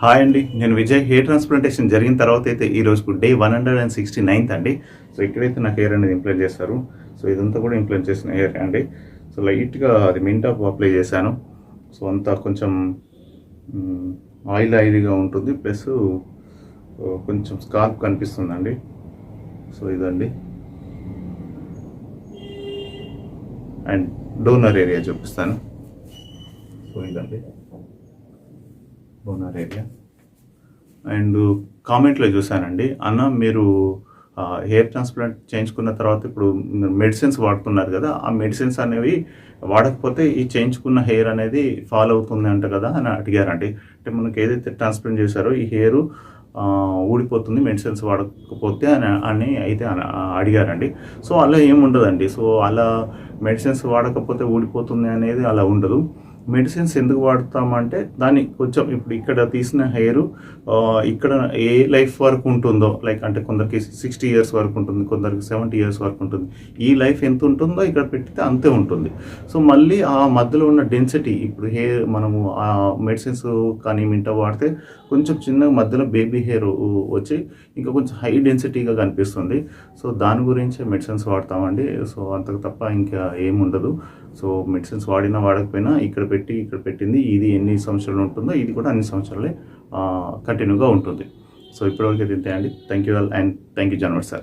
Hi అండి, నేను Vijay. Hair transplantation జరిగిన తర్వాత అయితే ఈ రోజుకు డే 169th అండి. సో ఇక్కడైతే నాకు హెయిర్ అనేది ఇంప్లాంట్ చేస్తారు. సో ఇదంతా కూడా ఇంప్లాంట్ చేసిన హెయిర్ అండి. సో లైట్గా అది మింట్ ఆఫ్ అప్లై చేశాను. సో అంతా కొంచెం ఆయిలీగా ఉంటుంది, ప్లస్ కొంచెం స్కాల్ప్ కనిపిస్తుందండి. సో ఇదండి, అండ్ డోనర్ ఏరియా చూపిస్తాను. సో ఇదండి డోనర్ ఏరియా. అండ్ కామెంట్లో చూశానండి, అన్న మీరు హెయిర్ ట్రాన్స్ప్లాంట్ చేయించుకున్న తర్వాత ఇప్పుడు మెడిసిన్స్ వాడుతున్నారు కదా, ఆ మెడిసిన్స్ అనేవి వాడకపోతే ఈ చేయించుకున్న హెయిర్ అనేది ఫాల్ అవుతుంది అంట కదా అని అడిగారండి. అంటే మనకి ఏదైతే ట్రాన్స్ప్లాంట్ చేశారో ఈ హెయిర్ ఊడిపోతుంది మెడిసిన్స్ వాడకపోతే అని అయితే అడిగారండి. సో అలా ఏముండదండి. సో అలా మెడిసిన్స్ వాడకపోతే ఊడిపోతుంది అనేది అలా ఉండదు. మెడిసిన్స్ ఎందుకు వాడతామంటే దాన్ని కొంచెం ఇప్పుడు ఇక్కడ తీసిన హెయిర్ ఇక్కడ ఏ లైఫ్ వరకు ఉంటుందో, లైక్ అంటే కొందరికి 60 years వరకు ఉంటుంది, కొందరికి 70 years వరకు ఉంటుంది. ఈ లైఫ్ ఎంత ఉంటుందో ఇక్కడ పెట్టితే అంతే ఉంటుంది. సో మళ్ళీ ఆ మధ్యలో ఉన్న డెన్సిటీ, ఇప్పుడు హెయిర్ మనము ఆ మెడిసిన్స్ కానీ మింటో వాడితే కొంచెం చిన్న మధ్యలో బేబీ హెయిర్ వచ్చి ఇంకా కొంచెం హై డెన్సిటీగా కనిపిస్తుంది. సో దాని గురించి మెడిసిన్స్ వాడతామండి. సో అంతకు తప్ప ఇంకా ఏముండదు. సో మెడిసిన్స్ వాడినా వాడకపోయినా ఇక్కడ పెట్టింది ఇది ఎన్ని సంవత్సరాలు ఉంటుందో ఇది కూడా అన్ని సంవత్సరాలే కంటిన్యూగా ఉంటుంది. సో ఇప్పటివరకు అయితే ఇంతే అండి. Thank you all and thank you January sir.